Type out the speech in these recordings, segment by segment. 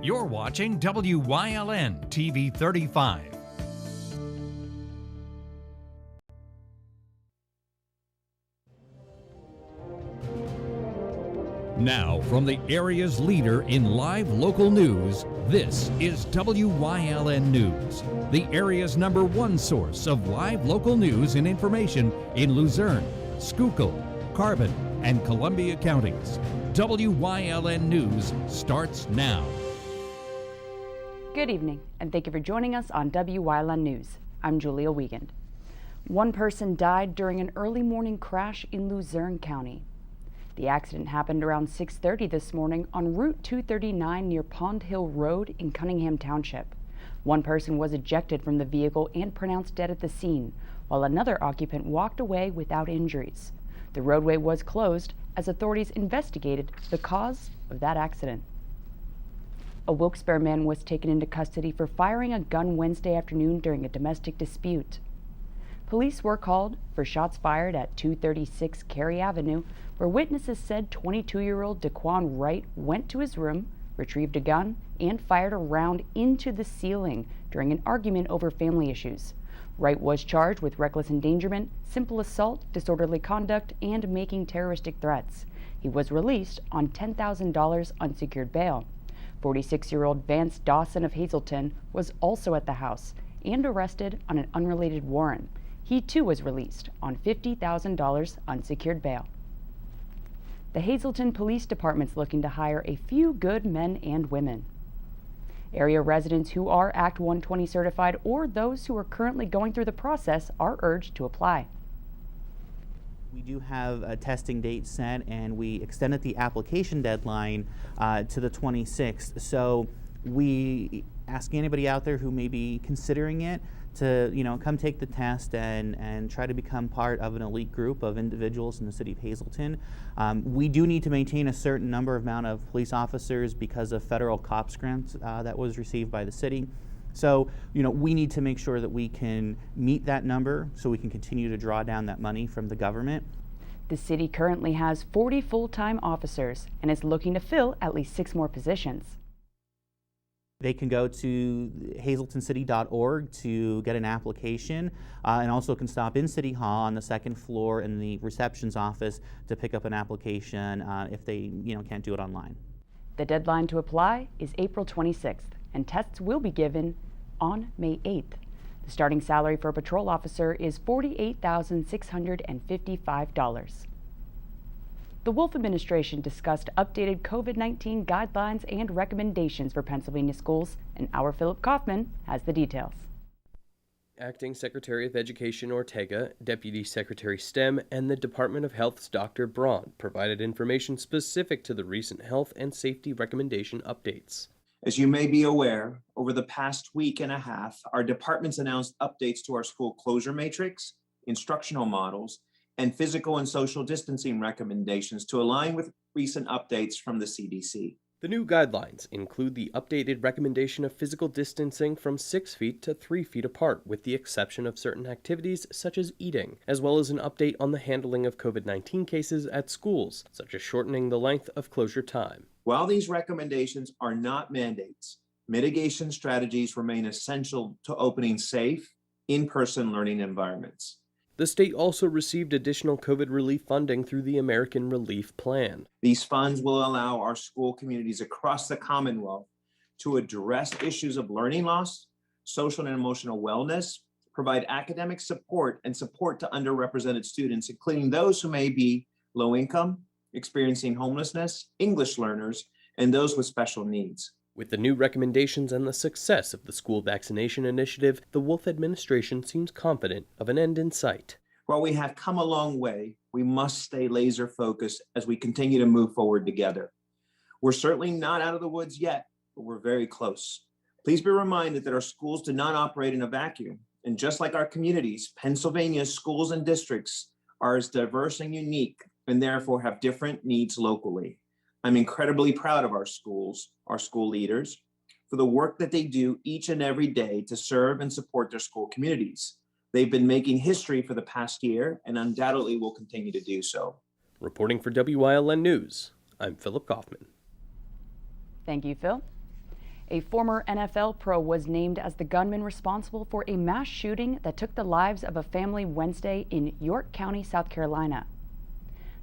You're watching WYLN TV 35. Now, from the area's leader in live local news, this is WYLN News, the area's #1 source of live local news and information in Luzerne, Schuylkill, Carbon, and Columbia counties. WYLN News starts now. Good evening, and thank you for joining us on WYLN News. I'm Julia Wiegand. One person died during an early morning crash in Luzerne County. The accident happened around 6:30 this morning on Route 239 near Pond Hill Road in Cunningham Township. One person was ejected from the vehicle and pronounced dead at the scene, while another occupant walked away without injuries. The roadway was closed as authorities investigated the cause of that accident. A Wilkes-Barre man was taken into custody for firing a gun Wednesday afternoon during a domestic dispute. Police were called for shots fired at 236 Cary Avenue, where witnesses said 22-year-old Daquan Wright went to his room, retrieved a gun, and fired a round into the ceiling during an argument over family issues. Wright was charged with reckless endangerment, simple assault, disorderly conduct, and making terroristic threats. He was released on $10,000 unsecured bail. 46-year-old Vance Dawson of Hazleton was also at the house and arrested on an unrelated warrant. He too was released on $50,000 unsecured bail. The Hazleton Police Department's looking to hire a few good men and women. Area residents who are Act 120 certified or those who are currently going through the process are urged to apply. We do have a testing date set, and we extended the application deadline to the 26th. So we ask anybody out there who may be considering it to, come take the test and try to become part of an elite group of individuals in the city of Hazleton. We do need to maintain a certain amount of police officers because of federal COPS grants that was received by the city. So, we need to make sure that we can meet that number so we can continue to draw down that money from the government. The city currently has 40 full-time officers and is looking to fill at least 6 more positions. They can go to hazletoncity.org to get an application and also can stop in City Hall on the 2nd floor in the reception's office to pick up an application if they can't do it online. The deadline to apply is April 26th, and tests will be given on May 8th. The starting salary for a patrol officer is $48,655. The Wolf administration discussed updated COVID-19 guidelines and recommendations for Pennsylvania schools, and our Philip Kaufman has the details. Acting Secretary of Education Ortega, Deputy Secretary Stem, and the Department of Health's Dr. Braun provided information specific to the recent health and safety recommendation updates. As you may be aware, over the past week and a half, our departments announced updates to our school closure matrix, instructional models, and physical and social distancing recommendations to align with recent updates from the CDC. The new guidelines include the updated recommendation of physical distancing from 6 feet to 3 feet apart, with the exception of certain activities such as eating, as well as an update on the handling of COVID-19 cases at schools, such as shortening the length of closure time. While these recommendations are not mandates, mitigation strategies remain essential to opening safe, in-person learning environments. The state also received additional COVID relief funding through the American Relief Plan. These funds will allow our school communities across the Commonwealth to address issues of learning loss, social and emotional wellness, provide academic support, and support to underrepresented students, including those who may be low income, experiencing homelessness, English learners, and those with special needs. With the new recommendations and the success of the school vaccination initiative, the Wolf administration seems confident of an end in sight. While we have come a long way, we must stay laser focused as we continue to move forward together. We're certainly not out of the woods yet, but we're very close. Please be reminded that our schools do not operate in a vacuum. And just like our communities, Pennsylvania's schools and districts are as diverse and unique and therefore have different needs locally. I'm incredibly proud of our schools, our school leaders, for the work that they do each and every day to serve and support their school communities. They've been making history for the past year and undoubtedly will continue to do so. Reporting for WYLN News, I'm Philip Kaufman. Thank you, Phil. A former NFL pro was named as the gunman responsible for a mass shooting that took the lives of a family Wednesday in York County, South Carolina.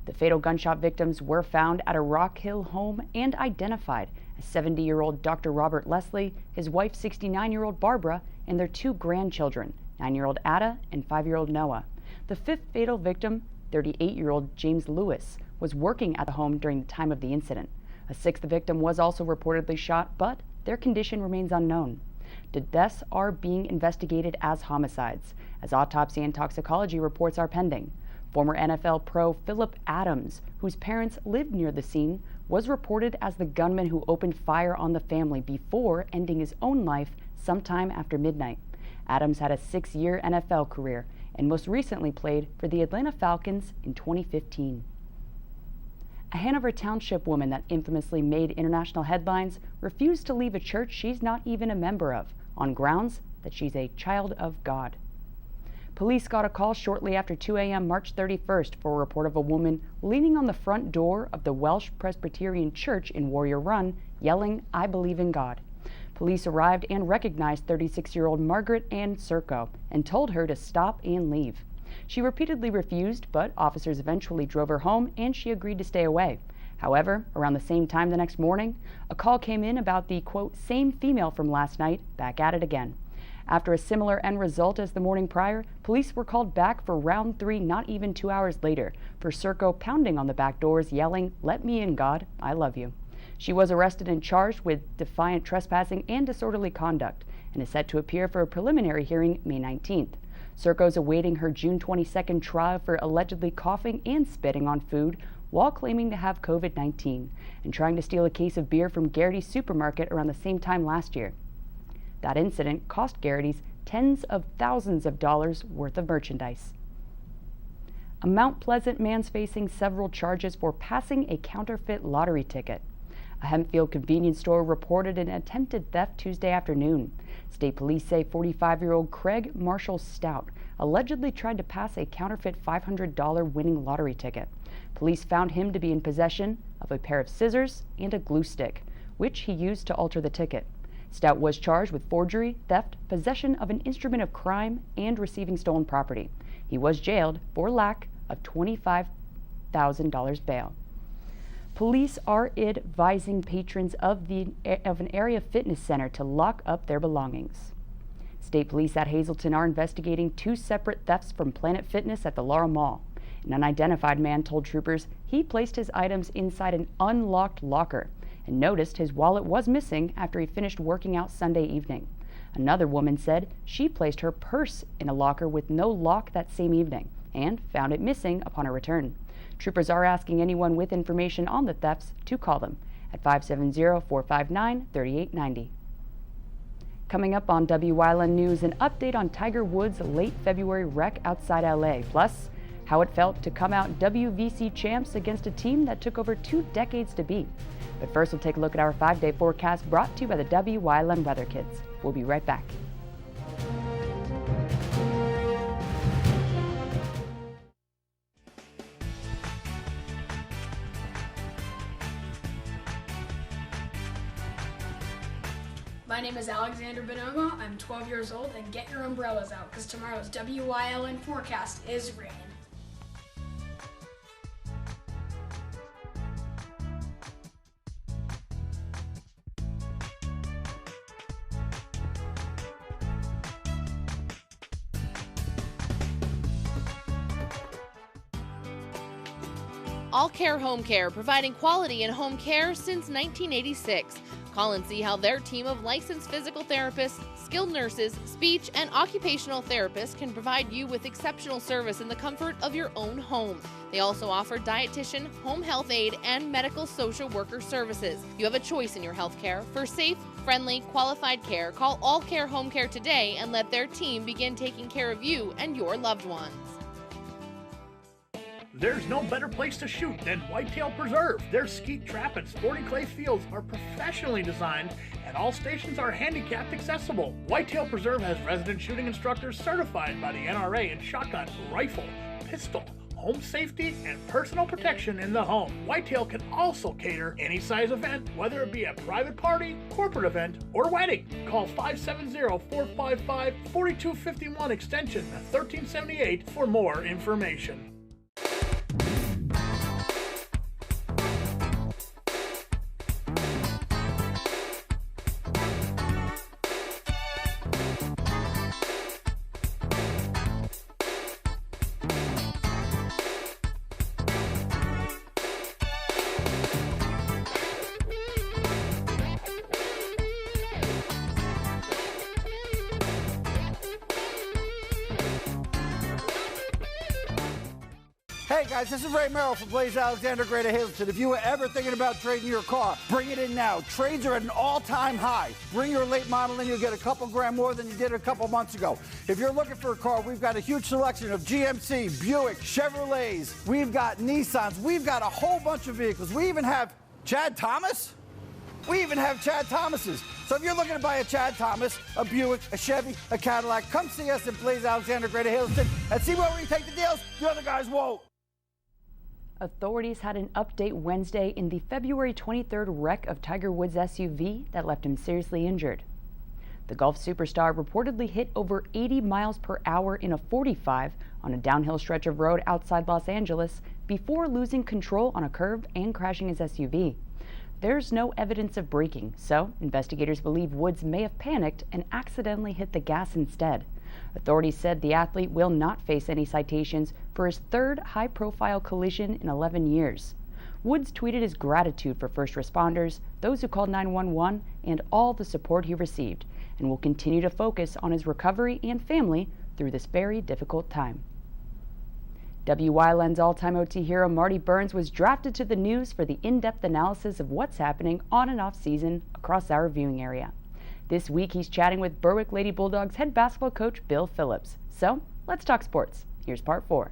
The fatal gunshot victims were found at a Rock Hill home and identified as 70-year-old Dr. Robert Leslie, his wife 69-year-old Barbara, and their 2 grandchildren, 9-year-old Ada and 5-year-old Noah. The 5th fatal victim, 38-year-old James Lewis, was working at the home during the time of the incident. A 6th victim was also reportedly shot, but their condition remains unknown. The deaths are being investigated as homicides, as autopsy and toxicology reports are pending. Former NFL pro Philip Adams, whose parents lived near the scene, was reported as the gunman who opened fire on the family before ending his own life sometime after midnight. Adams had a 6-year NFL career and most recently played for the Atlanta Falcons in 2015. A Hanover Township woman that infamously made international headlines refused to leave a church she's not even a member of, on grounds that she's a child of God. Police got a call shortly after 2 a.m. March 31st for a report of a woman leaning on the front door of the Welsh Presbyterian Church in Warrior Run, yelling, "I believe in God." Police arrived and recognized 36-year-old Margaret Ann Serco and told her to stop and leave. She repeatedly refused, but officers eventually drove her home and she agreed to stay away. However, around the same time the next morning, a call came in about the, quote, same female from last night back at it again. After a similar end result as the morning prior, police were called back for round 3 not even 2 hours later for Serco pounding on the back doors yelling, "Let me in, God, I love you." She was arrested and charged with defiant trespassing and disorderly conduct and is set to appear for a preliminary hearing May 19th. Serco is awaiting her June 22nd trial for allegedly coughing and spitting on food while claiming to have COVID-19 and trying to steal a case of beer from Garrity's supermarket around the same time last year. That incident cost Garrity's tens of thousands of dollars worth of merchandise. A Mount Pleasant man's facing several charges for passing a counterfeit lottery ticket. A Hempfield convenience store reported an attempted theft Tuesday afternoon. State police say 45-year-old Craig Marshall Stout allegedly tried to pass a counterfeit $500 winning lottery ticket. Police found him to be in possession of a pair of scissors and a glue stick, which he used to alter the ticket. Stout was charged with forgery, theft, possession of an instrument of crime, and receiving stolen property. He was jailed for lack of $25,000 bail. Police are advising patrons of an area fitness center to lock up their belongings. State police at Hazleton are investigating 2 separate thefts from Planet Fitness at the Laurel Mall. An unidentified man told troopers he placed his items inside an unlocked locker and noticed his wallet was missing after he finished working out Sunday evening. Another woman said she placed her purse in a locker with no lock that same evening and found it missing upon her return. Troopers are asking anyone with information on the thefts to call them at 570-459-3890. Coming up on Wyln News, an update on Tiger Woods' late February wreck outside LA, plus how it felt to come out WVC champs against a team that took over 2 decades to beat. But first, we'll take a look at our 5-day forecast brought to you by the Wyln Weather Kids. We'll be right back. My name is Alexander Bonoma. I'm 12 years old, and get your umbrellas out because tomorrow's Wyln forecast is rain. All Care Home Care, providing quality in home care since 1986. Call and see how their team of licensed physical therapists, skilled nurses, speech, and occupational therapists can provide you with exceptional service in the comfort of your own home. They also offer dietitian, home health aide, and medical social worker services. You have a choice in your health care. For safe, friendly, qualified care, call All Care Home Care today and let their team begin taking care of you and your loved ones. There's no better place to shoot than Whitetail Preserve. Their skeet trap and sporting clay fields are professionally designed and all stations are handicapped accessible. Whitetail Preserve has resident shooting instructors certified by the NRA in shotgun, rifle, pistol, home safety and personal protection in the home. Whitetail can also cater any size event, whether it be a private party, corporate event, or wedding. Call 570-455-4251 extension 1378 for more information. Hey guys, this is Ray Merrill from Blaze Alexander, Greater Hazleton. If you were ever thinking about trading your car, bring it in now. Trades are at an all-time high. Bring your late model in, you'll get a couple grand more than you did a couple months ago. If you're looking for a car, we've got a huge selection of GMC, Buick, Chevrolets. We've got Nissans. We've got a whole bunch of vehicles. We even have Chad Thomas. We even have Chad Thomases. So if you're looking to buy a Chad Thomas, a Buick, a Chevy, a Cadillac, come see us at Blaze Alexander, Greater Hazleton, and see where we take the deals the other guys won't. Authorities had an update Wednesday in the February 23rd wreck of Tiger Woods' SUV that left him seriously injured. The golf superstar reportedly hit over 80 miles per hour in a 45 on a downhill stretch of road outside Los Angeles before losing control on a curve and crashing his SUV. There's no evidence of braking, so investigators believe Woods may have panicked and accidentally hit the gas instead. Authorities said the athlete will not face any citations for his third high-profile collision in 11 years. Woods tweeted his gratitude for first responders, those who called 911, and all the support he received, and will continue to focus on his recovery and family through this very difficult time. Wyln's all-time OT hero Marty Burns was drafted to the news for the in-depth analysis of what's happening on and off season across our viewing area. This week, he's chatting with Berwick Lady Bulldogs head basketball coach Bill Phillips. So, let's talk sports. Here's part 4.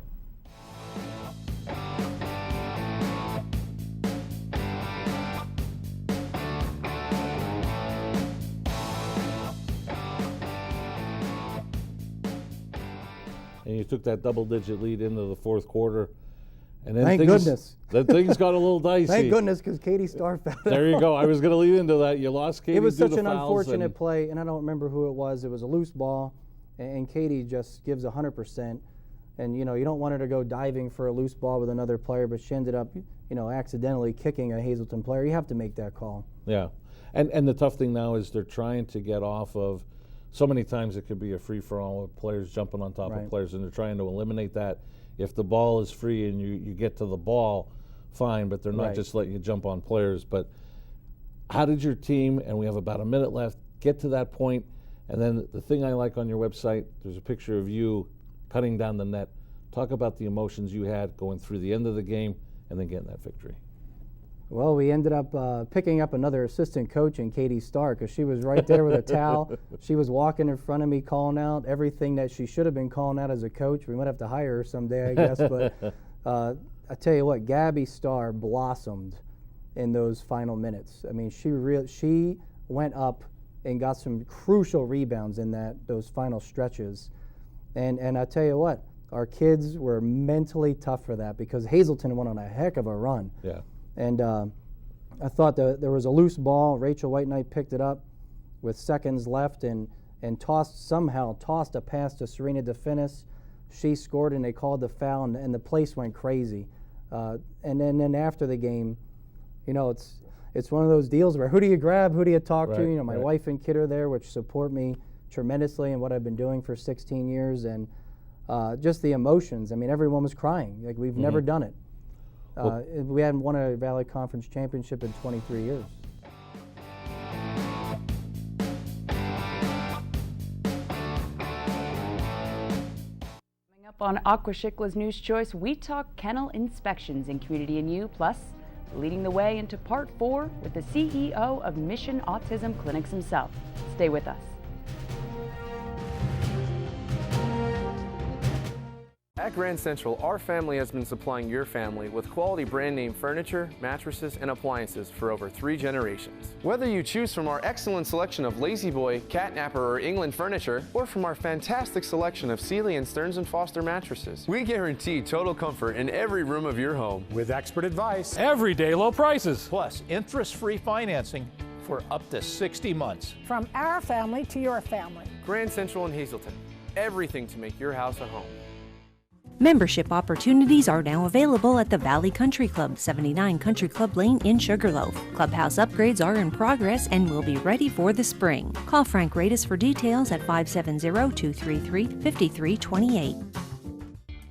And you took that double-digit lead into the fourth quarter. And then Thank goodness. Then things got a little dicey. Thank goodness, because Katie Starr fouled. There you go. I was going to lead into that. You lost Katie. It was due such to an fouls unfortunate play, and I don't remember who it was. It was a loose ball, and Katie just gives 100%. And, you know, you don't want her to go diving for a loose ball with another player, but she ended up, you know, accidentally kicking a Hazleton player. You have to make that call. Yeah. And the tough thing now is they're trying to get off of, so many times it could be a free-for-all with players jumping on top of players, and they're trying to eliminate that. If the ball is free and you get to the ball, fine, but they're not just letting you jump on players. But how did your team, and we have about a minute left, get to that point? And then the thing I like on your website, there's a picture of you cutting down the net. Talk about the emotions you had going through the end of the game and then getting that victory. Well, we ended up picking up another assistant coach in Katie Starr, because she was right there with a towel. She was walking in front of me calling out everything that she should have been calling out as a coach. We might have to hire her someday, I guess. But I tell you what, Gabby Starr blossomed in those final minutes. I mean, she went up and got some crucial rebounds in those final stretches. And I tell you what, our kids were mentally tough for that, because Hazleton went on a heck of a run. Yeah. And I thought there was a loose ball. Rachel White Knight picked it up with seconds left and somehow tossed a pass to Serena DeFinis. She scored, and they called the foul, and the place went crazy. And then after the game, you know, it's one of those deals where who do you grab, who do you talk to? You know, my wife and kid are there, which support me tremendously in what I've been doing for 16 years, and just the emotions. I mean, everyone was crying. Like, we've never done it. We hadn't won a Valley Conference championship in 23 years. Coming up on Aquashikla's News Choice, we talk kennel inspections in Community and You, plus leading the way into part 4 with the CEO of Mission Autism Clinics himself. Stay with us. At Grand Central, our family has been supplying your family with quality brand name furniture, mattresses, and appliances for over 3 generations. Whether you choose from our excellent selection of Lazy Boy, Catnapper, or England furniture, or from our fantastic selection of Sealy and Stearns & Foster mattresses, we guarantee total comfort in every room of your home. With expert advice, Everyday low prices. plus interest-free financing for up to 60 months. From our family to your family. Grand Central in Hazleton. Everything to make your house a home. Membership opportunities are now available at the Valley Country Club, 79 Country Club Lane in Sugarloaf. Clubhouse upgrades are in progress and will be ready for the spring. Call Frank Radis for details at 570-233-5328.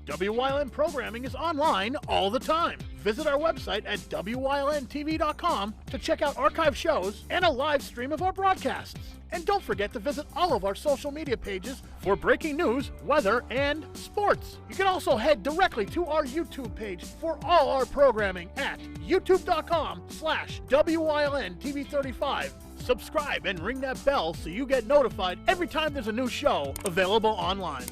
WYLN programming is online all the time. Visit our website at WYLNTV.com to check out archive shows and a live stream of our broadcasts. And don't forget to visit all of our social media pages for breaking news, weather, and sports. You can also head directly to our YouTube page for all our programming at youtube.com/WYLNTV35. Subscribe and ring that bell so you get notified every time there's a new show available online.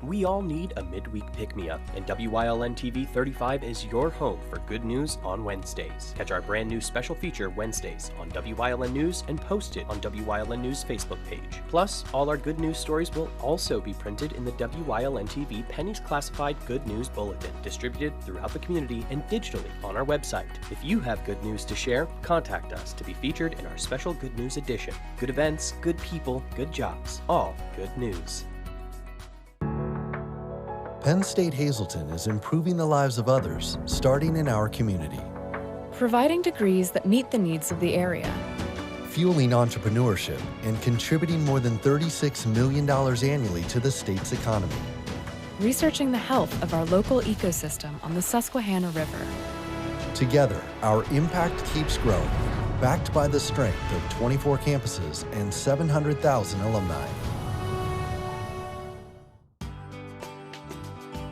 We all need a midweek pick-me-up, and WYLN TV 35 is your home for good news on Wednesdays. Catch our brand new special feature Wednesdays on WYLN News and post it on WYLN News Facebook page. Plus, all our good news stories will also be printed in the WYLN TV Pennies Classified Good News Bulletin, distributed throughout the community and digitally on our website. If you have good news to share, contact us to be featured in our special Good News edition. Good events, good people, good jobs, all good news. Penn State Hazleton is improving the lives of others, starting in our community. Providing degrees that meet the needs of the area. Fueling entrepreneurship and contributing more than $36 million annually to the state's economy. Researching the health of our local ecosystem on the Susquehanna River. Together, our impact keeps growing, backed by the strength of 24 campuses and 700,000 alumni.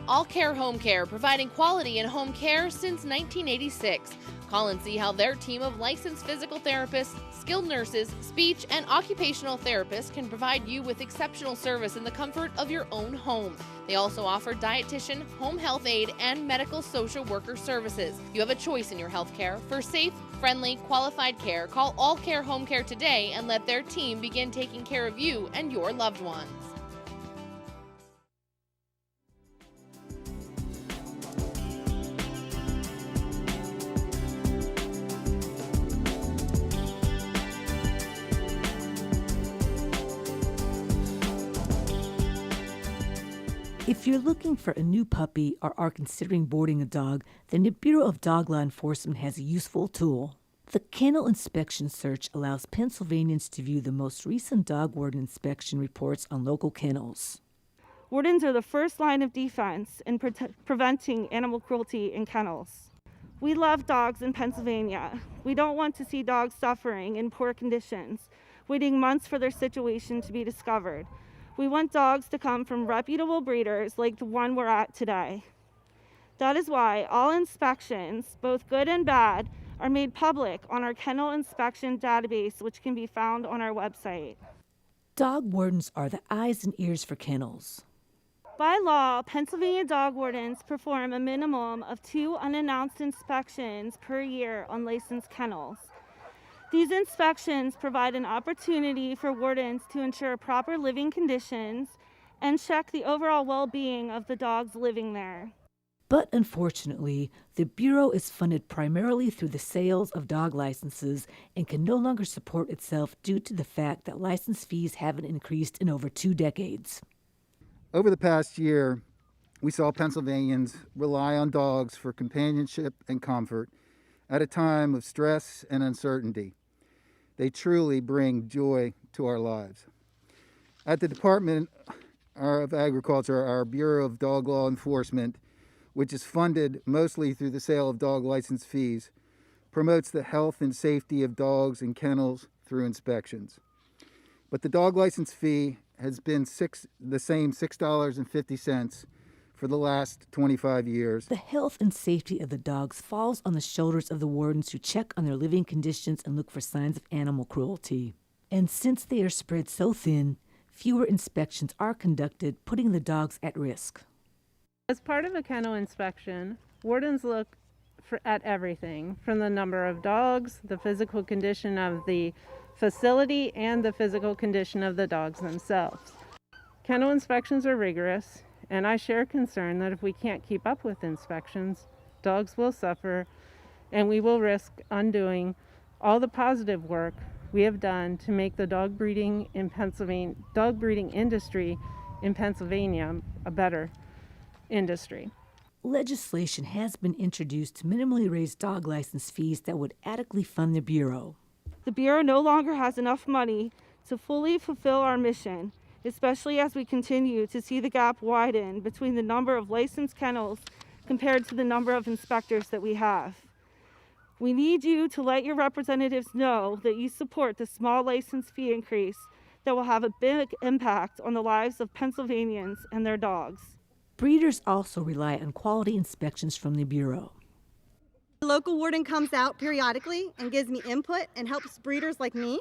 All Care Home Care, providing quality in home care since 1986. Call and see how their team of licensed physical therapists, skilled nurses, speech, and occupational therapists can provide you with exceptional service in the comfort of your own home. They also offer dietitian, home health aide, and medical social worker services. You have a choice in your health care. For safe, friendly, qualified care, call All Care Home Care today and let their team begin taking care of you and your loved ones. If you're looking for a new puppy or are considering boarding a dog, then the Bureau of Dog Law Enforcement has a useful tool. The Kennel Inspection Search allows Pennsylvanians to view the most recent dog warden inspection reports on local kennels. Wardens are the first line of defense in preventing animal cruelty in kennels. We love dogs in Pennsylvania. We don't want to see dogs suffering in poor conditions, waiting months for their situation to be discovered. We want dogs to come from reputable breeders like the one we're at today. That is why all inspections, both good and bad, are made public on our kennel inspection database, which can be found on our website. Dog wardens are the eyes and ears for kennels. By law, Pennsylvania dog wardens perform a minimum of 2 unannounced inspections per year on licensed kennels. These inspections provide an opportunity for wardens to ensure proper living conditions and check the overall well-being of the dogs living there. But unfortunately, the Bureau is funded primarily through the sales of dog licenses and can no longer support itself due to the fact that license fees haven't increased in over 2 decades. Over the past year, we saw Pennsylvanians rely on dogs for companionship and comfort at a time of stress and uncertainty. They truly bring joy to our lives. At the Department of Agriculture, our Bureau of Dog Law Enforcement, which is funded mostly through the sale of dog license fees, promotes the health and safety of dogs and kennels through inspections. But the dog license fee has been the same $6.50 for the last 25 years. The health and safety of the dogs falls on the shoulders of the wardens who check on their living conditions and look for signs of animal cruelty. And since they are spread so thin, fewer inspections are conducted, putting the dogs at risk. As part of a kennel inspection, wardens look at everything from the number of dogs, the physical condition of the facility, and the physical condition of the dogs themselves. Kennel inspections are rigorous, and I share concern that if we can't keep up with inspections, dogs will suffer and we will risk undoing all the positive work we have done to make the dog breeding industry in Pennsylvania a better industry. Legislation has been introduced to minimally raise dog license fees that would adequately fund the Bureau. The Bureau no longer has enough money to fully fulfill our mission, especially as we continue to see the gap widen between the number of licensed kennels compared to the number of inspectors that we have. We need you to let your representatives know that you support the small license fee increase that will have a big impact on the lives of Pennsylvanians and their dogs. Breeders also rely on quality inspections from the Bureau. The local warden comes out periodically and gives me input and helps breeders like me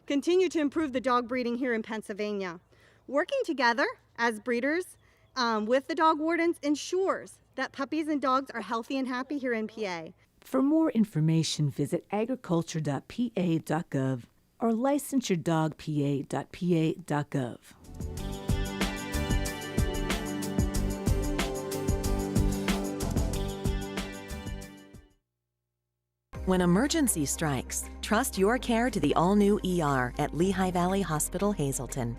continue to improve the dog breeding here in Pennsylvania. Working together as breeders with the dog wardens ensures that puppies and dogs are healthy and happy here in PA. For more information, visit agriculture.pa.gov or licenseyourdogpa.pa.gov. When emergency strikes, trust your care to the all-new ER at Lehigh Valley Hospital-Hazleton.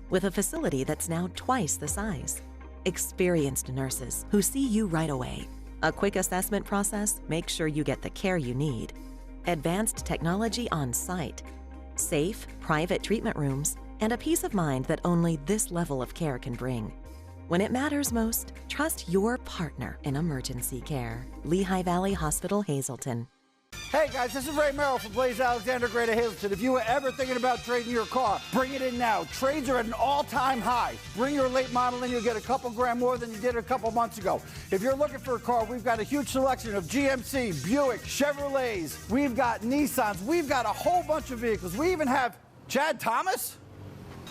With a facility that's now twice the size. Experienced nurses who see you right away. A quick assessment process makes sure you get the care you need. Advanced technology on site. Safe, private treatment rooms, and a peace of mind that only this level of care can bring. When it matters most, trust your partner in emergency care. Lehigh Valley Hospital-Hazleton. Hey guys, this is Ray Merrill from Blaze Alexander Greater Hazleton. If you were ever thinking about trading your car, bring it in now. Trades are at an all-time high. Bring your late model in, you'll get a couple grand more than you did a couple months ago. If you're looking for a car, we've got a huge selection of GMC, Buick, Chevrolets. We've got Nissans. We've got a whole bunch of vehicles. We even have Chad Thomas.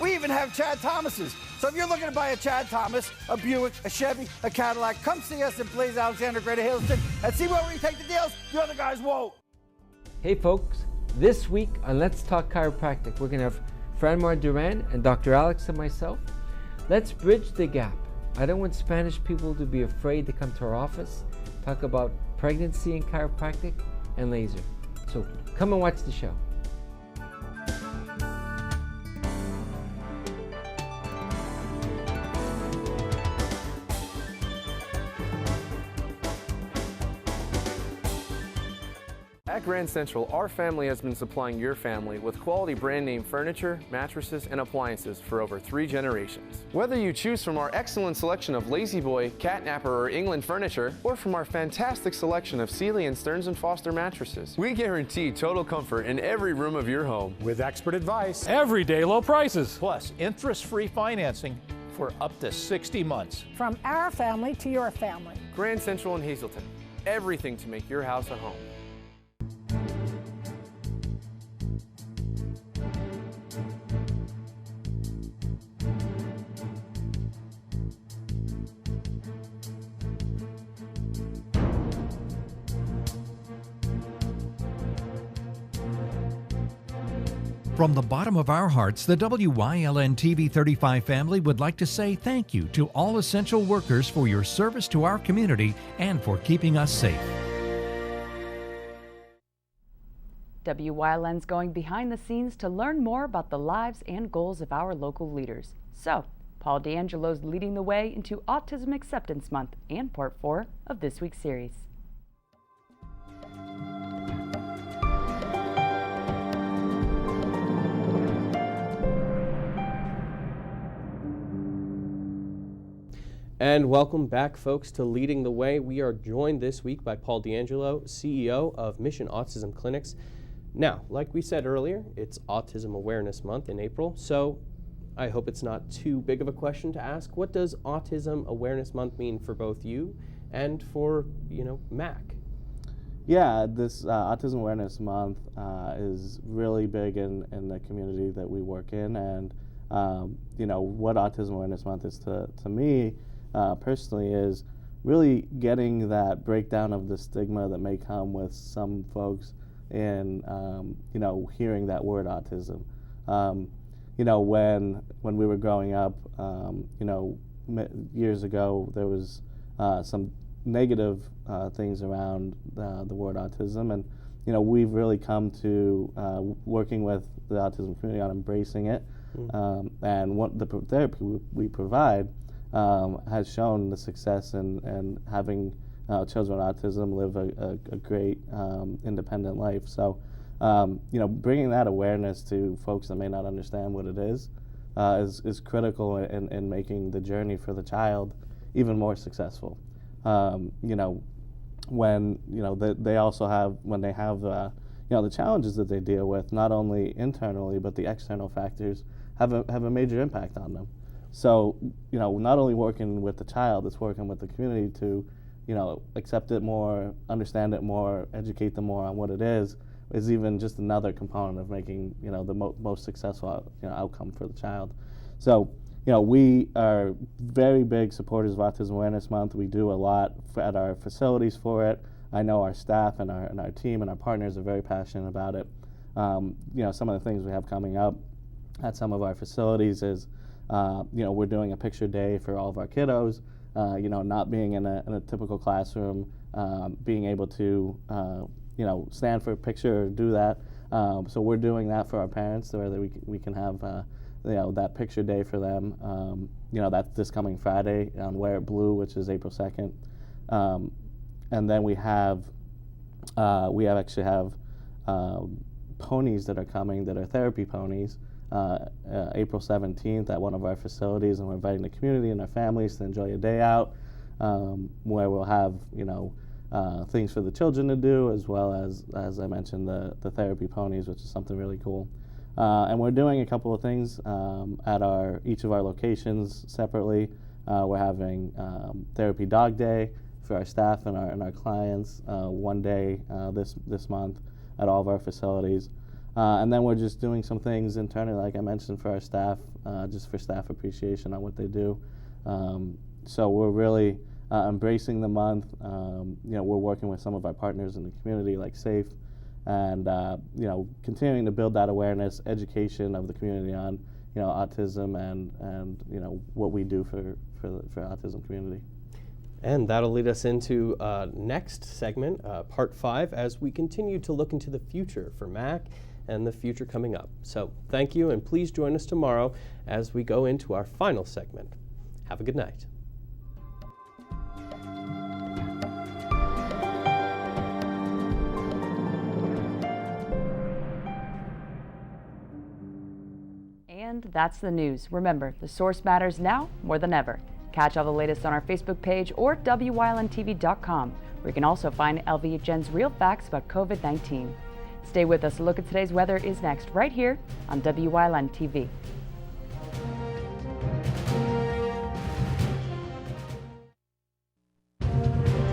We even have Chad Thomases. So if you're looking to buy a Chad Thomas, a Buick, a Chevy, a Cadillac, come see us at Blaze Alexander Greater Hazleton and see where we take the deals the other guys won't. Hey folks, this week on Let's Talk Chiropractic, we're going to have Franmar Duran and Dr. Alex and myself. Let's bridge the gap. I don't want Spanish people to be afraid to come to our office, talk about pregnancy and chiropractic and laser. So come and watch the show. At Grand Central, our family has been supplying your family with quality brand name furniture, mattresses, and appliances for over 3 generations. Whether you choose from our excellent selection of Lazy Boy, Catnapper, or England furniture, or from our fantastic selection of Sealy and Stearns & Foster mattresses, we guarantee total comfort in every room of your home. With expert advice, everyday low prices, plus interest-free financing for up to 60 months. From our family to your family. Grand Central in Hazleton. Everything to make your house a home. From the bottom of our hearts, the WYLN TV 35 family would like to say thank you to all essential workers for your service to our community and for keeping us safe. WYLN's going behind the scenes to learn more about the lives and goals of our local leaders. So, Paul D'Angelo's leading the way into Autism Acceptance Month and Part 4 of this week's series. And welcome back, folks, to Leading the Way. We are joined this week by Paul D'Angelo, CEO of Mission Autism Clinics. Now, like we said earlier, it's Autism Awareness Month in April, so I hope it's not too big of a question to ask. What does Autism Awareness Month mean for both you and for, MAC? Yeah, this Autism Awareness Month is really big in the community that we work in, and what Autism Awareness Month is to me personally is really getting that breakdown of the stigma that may come with some folks in, hearing that word autism. When we were growing up, years ago, there was some negative things around the word autism, and we've really come to working with the autism community on embracing it, and what the therapy we provide has shown the success in having children with autism live a great independent life. So, bringing that awareness to folks that may not understand what it is critical in making the journey for the child even more successful. When they also have, when they have the challenges that they deal with, not only internally but the external factors have a major impact on them. So not only working with the child, it's working with the community to accept it more, understand it more, educate them more on what it is even just another component of making the most successful outcome for the child. So we are very big supporters of Autism Awareness Month. We do a lot at our facilities for it. I know our staff and our team and our partners are very passionate about it. Some of the things we have coming up at some of our facilities is we're doing a picture day for all of our kiddos. Not being in a typical classroom, being able to stand for a picture or do that. So we're doing that for our parents, so that we can have that picture day for them. That's this coming Friday on Wear It Blue, which is April 2nd. And then we actually have ponies that are coming that are therapy ponies. April 17th at one of our facilities, and we're inviting the community and our families to enjoy a day out, where we'll have things for the children to do, as well as I mentioned, the therapy ponies, which is something really cool. And we're doing a couple of things at each of our locations separately. We're having Therapy Dog Day for our staff and our clients one day this month at all of our facilities. And then we're just doing some things internally, like I mentioned, for our staff, just for staff appreciation on what they do. So we're really embracing the month. We're working with some of our partners in the community, like SAFE, and continuing to build that awareness, education of the community on autism and what we do for the autism community. And that'll lead us into next segment, part 5, as we continue to look into the future for MAC and the future coming up. So thank you, and please join us tomorrow as we go into our final segment. Have a good night. And that's the news. Remember, the source matters now more than ever. Catch all the latest on our Facebook page or WYLNTV.com, where you can also find LVHN's real facts about COVID-19. Stay with us. A look at today's weather is next, right here on WYLN TV.